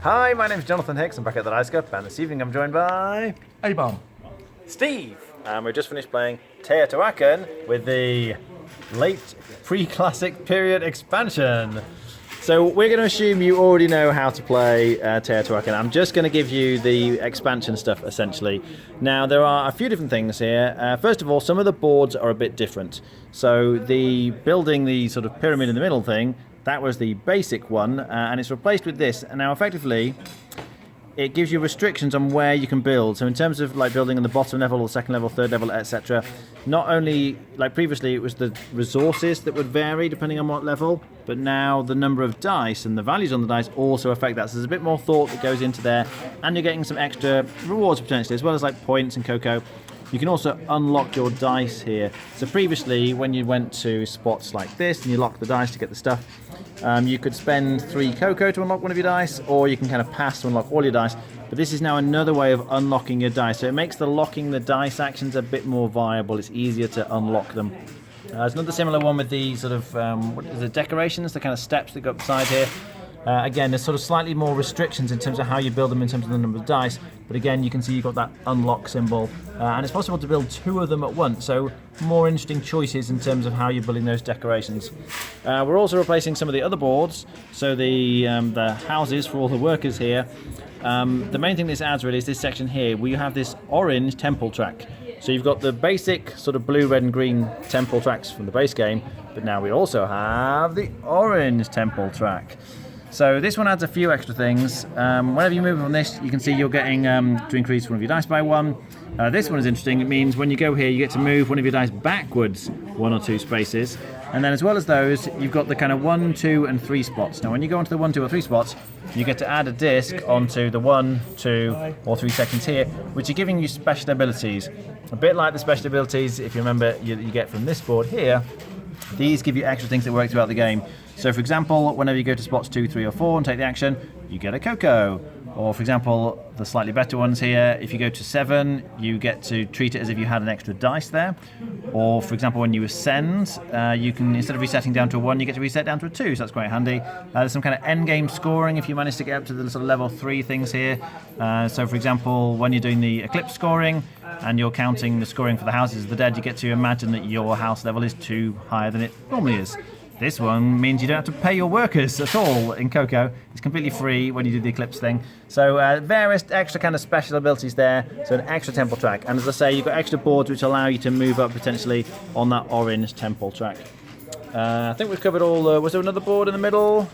Hi, my name's Jonathan Hicks. I'm back at the Dice Cup, and this evening I'm joined by A-bomb. Steve. And we've just finished playing Teotihuacan with the late pre-classic period expansion. So we're going to assume you already know how to play Teotihuacan. I'm just going to give you the expansion stuff, essentially. Now, there are a few different things here. First of all, some of the boards are a bit different. So the building the sort of pyramid in the middle thing, that was the basic one, and it's replaced with this. And now, effectively, it gives you restrictions on where you can build. So in terms of like building on the bottom level or second level, third level, etc., not only like previously it was the resources that would vary depending on what level, but now the number of dice and the values on the dice also affect that. So there's a bit more thought that goes into there, and you're getting some extra rewards potentially, as well as like points and cocoa. You can also unlock your dice here. So previously, when you went to spots like this and you lock the dice to get the stuff, you could spend 3 cocoa to unlock one of your dice, or you can kind of pass to unlock all your dice. But this is now another way of unlocking your dice. So it makes the locking the dice actions a bit more viable. It's easier to unlock them. There's another similar one with the sort of what is it, decorations, the kind of steps that go up the side here. Again, there's sort of slightly more restrictions in terms of how you build them in terms of the number of dice, but again, you can see you've got that unlock symbol, and it's possible to build 2 of them at once, so more interesting choices in terms of how you're building those decorations. We're also replacing some of the other boards, so the houses for all the workers here. The main thing this adds really is this section here, where you have this orange temple track. So you've got the basic sort of blue, red and green temple tracks from the base game, but now we also have the orange temple track. So this one adds a few extra things. Whenever you move on this, you can see you're getting to increase one of your dice by 1. This one is interesting. It means when you go here, you get to move one of your dice backwards 1 or 2 spaces. And then as well as those, you've got the kind of 1, 2 and 3 spots. Now when you go onto the 1, 2 or 3 spots, you get to add a disc onto the 1, 2 or 3 seconds here, which are giving you special abilities. A bit like the special abilities, if you remember, you get from this board here. These give you extra things that work throughout the game. So for example, whenever you go to spots 2, 3 or 4 and take the action, you get a cocoa. Or for example, the slightly better ones here, if you go to 7, you get to treat it as if you had an extra dice there. Or for example, when you ascend, you can, instead of resetting down to a 1, you get to reset down to a 2, so that's quite handy. There's some kind of end game scoring if you manage to get up to the sort of level 3 things here. So for example, when you're doing the eclipse scoring, and you're counting the scoring for the houses of the dead, you get to imagine that your house level is 2 higher than it normally is. This one means you don't have to pay your workers at all in Coco. It's completely free when you do the Eclipse thing. So various extra kind of special abilities there. So an extra temple track. And as I say, you've got extra boards which allow you to move up potentially on that orange temple track. I think we've covered all. Was there another board in the middle?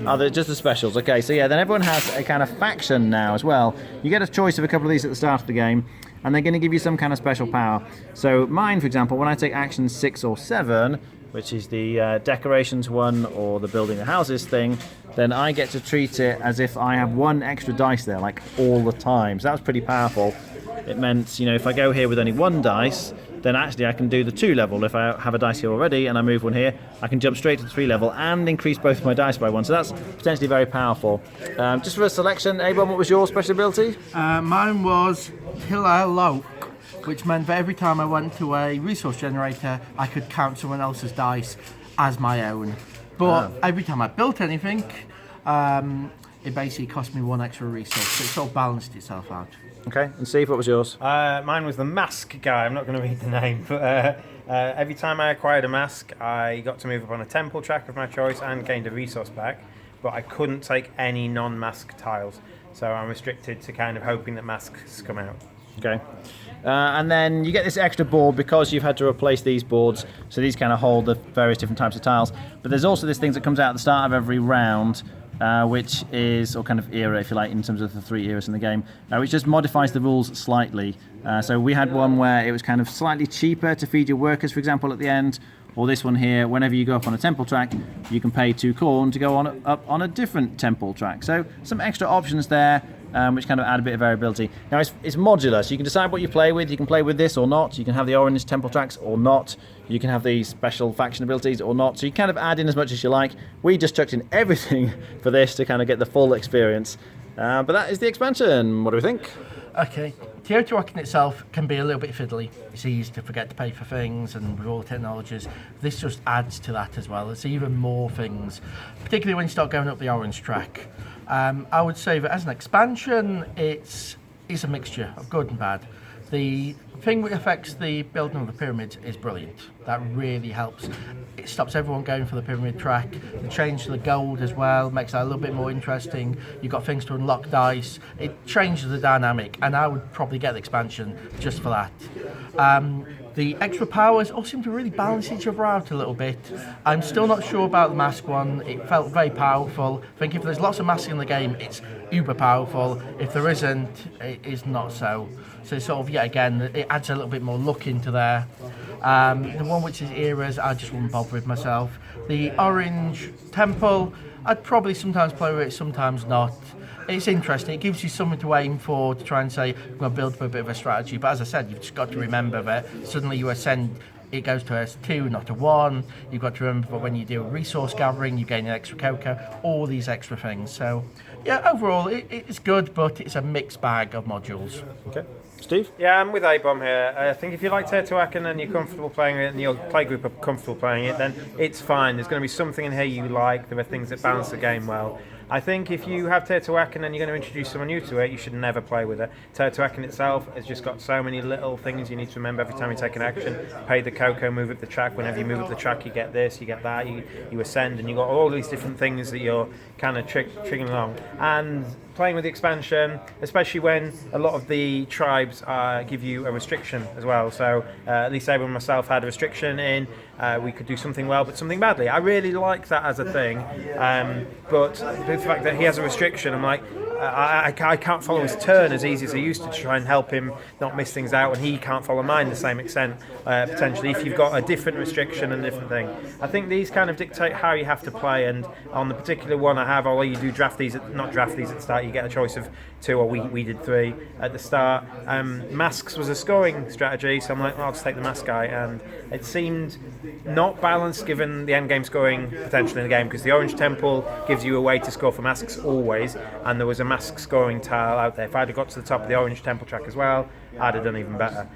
Oh, they're just the specials. Okay, so yeah, then everyone has a kind of faction now as well. You get a choice of a couple of these at the start of the game, and they're going to give you some kind of special power. So mine, for example, when I take action 6 or 7, which is the decorations one or the building the houses thing, then I get to treat it as if I have 1 extra dice there, like all the time. So that was pretty powerful. It meant, you know, if I go here with only 1 dice, then actually I can do the 2 level. If I have a dice here already and I move 1 here, I can jump straight to the 3 level and increase both my dice by 1. So that's potentially very powerful. Just for a selection, Abon, what was your special ability? Mine was Pillar Loke, which meant that every time I went to a resource generator, I could count someone else's dice as my own. But every time I built anything, it basically cost me 1 extra resource. So it sort of balanced itself out. Okay, and Steve, what was yours? Mine was the mask guy. I'm not going to read the name, but every time I acquired a mask, I got to move up on a temple track of my choice and gained a resource back, but I couldn't take any non-mask tiles, so I'm restricted to kind of hoping that masks come out. Okay. And then you get this extra board because you've had to replace these boards, so these kind of hold the various different types of tiles. But there's also this thing that comes out at the start of every round, which is, or kind of era, if you like, in terms of the 3 eras in the game, which just modifies the rules slightly. So we had one where it was kind of slightly cheaper to feed your workers, for example, at the end. Or this one here, whenever you go up on a temple track, you can pay 2 corn to go up on a different temple track. So some extra options there, which kind of add a bit of variability. Now it's modular, so you can decide what you play with. You can play with this or not. You can have the orange temple tracks or not. You can have the special faction abilities or not. So you kind of add in as much as you like. We just chucked in everything for this to kind of get the full experience. But that is the expansion. What do we think? Okay, Teotihuacan itself can be a little bit fiddly. It's easy to forget to pay for things, and with all the technologies, this just adds to that as well. It's even more things, particularly when you start going up the orange track. I would say that as an expansion, it's a mixture of good and bad. The thing that affects the building of the pyramids is brilliant. That really helps. It stops everyone going for the pyramid track. The change to the gold as well makes that a little bit more interesting. You've got things to unlock dice. It changes the dynamic, and I would probably get the expansion just for that. The extra powers all seem to really balance each other out a little bit. I'm still not sure about the mask one. It felt very powerful. I think if there's lots of masks in the game, it's uber powerful. If there isn't, it is not so. So sort of, yet again, it adds a little bit more look into there. The one which is eras, I just wouldn't bother with myself. The orange temple, I'd probably sometimes play with it, sometimes not. It's interesting. It gives you something to aim for, to try and say, I'm going to build for a bit of a strategy. But as I said, you've just got to remember that suddenly you ascend, it goes to a 2, not a 1. You've got to remember that when you do a resource gathering, you gain an extra cocoa, all these extra things. So, yeah, overall, it's good, but it's a mixed bag of modules. Okay. Steve? Yeah, I'm with A-Bomb here. I think if you like Teotihuacan and you're comfortable playing it and your play group are comfortable playing it, then it's fine. There's going to be something in here you like. There are things that balance the game well. I think if you have Teotihuacan and you're going to introduce someone new to it, you should never play with it. Teotihuacan itself has just got so many little things you need to remember every time you take an action. Pay the cocoa, move up the track. Whenever you move up the track, you get this, you get that, you ascend, and you've got all these different things that you're kind of triggering along. And playing with the expansion, especially when a lot of the tribes give you a restriction as well. So at least Abel and myself had a restriction in we could do something well but something badly. I really like that as a thing, but the fact that he has a restriction, I'm like, I can't follow his turn as easy as I used to try and help him not miss things out, and he can't follow mine to the same extent, potentially, if you've got a different restriction and a different thing. I think these kind of dictate how you have to play, and on the particular one I have, although you do not draft these at the start, you get a choice of 2, or we did 3 at the start. Masks was a scoring strategy, so I'm like, I'll just take the mask guy, and it seemed not balanced given the end game scoring potential in the game, because the orange temple gives you a way to score for masks always, and there was a mask scoring tile out there. If I'd have got to the top of the orange temple track as well, I'd have done even better.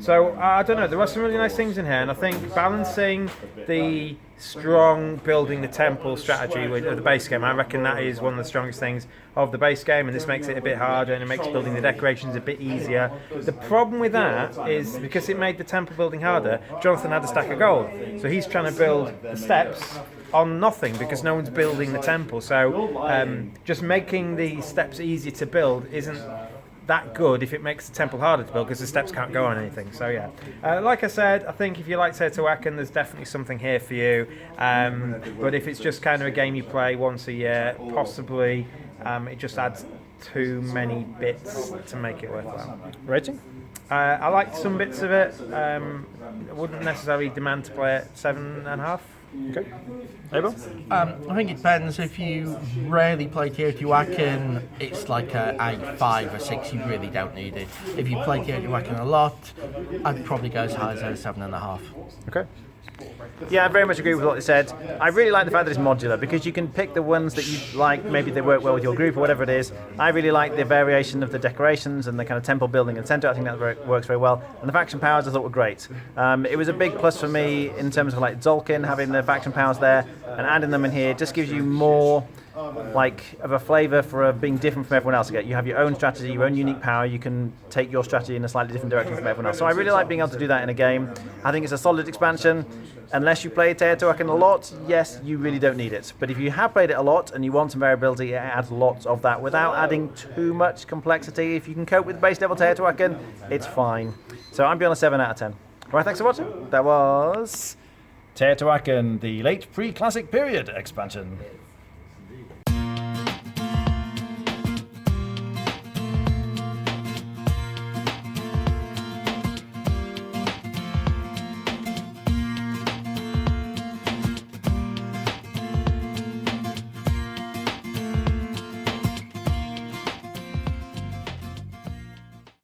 So I don't know, there are some really nice things in here, and I think balancing the strong building the temple strategy with the base game, I reckon that is one of the strongest things of the base game, and this makes it a bit harder and it makes building the decorations a bit easier. The problem with that is because it made the temple building harder, Jonathan had a stack of gold, so he's trying to build the steps on nothing because no one's building the temple. So just making the steps easier to build isn't that good if it makes the temple harder to build because the steps can't go on anything. So yeah, like I said, I think if you like Teotihuacan, there's definitely something here for you, but if it's just kind of a game you play once a year, possibly it just adds too many bits to make it worthwhile. Rating? I liked some bits of it. I wouldn't necessarily demand to play it 7.5. Okay. Abel? I think it depends. If you rarely play Teotihuacan, it's like a 5 or 6. You really don't need it. If you play Teotihuacan a lot, I'd probably go as high as a 7.5. Okay. Yeah, I very much agree with what they said. I really like the fact that it's modular because you can pick the ones that you like, maybe they work well with your group or whatever it is. I really like the variation of the decorations and the kind of temple building and centre. I think that works very well. And the faction powers I thought were great. It was a big plus for me in terms of like Zolkin, having the faction powers there and adding them in here just gives you more like of a flavour for being different from everyone else. Again, you have your own strategy, your own unique power. You can take your strategy in a slightly different direction from everyone else. So I really like being able to do that in a game. I think it's a solid expansion. Unless you play Teotihuacan a lot, yes, you really don't need it. But if you have played it a lot and you want some variability, it adds lots of that without adding too much complexity. If you can cope with base level Teotihuacan, it's fine. So I'm beyond a 7 out of 10. All right, thanks for watching. That was Teotihuacan, the late pre-classic period expansion.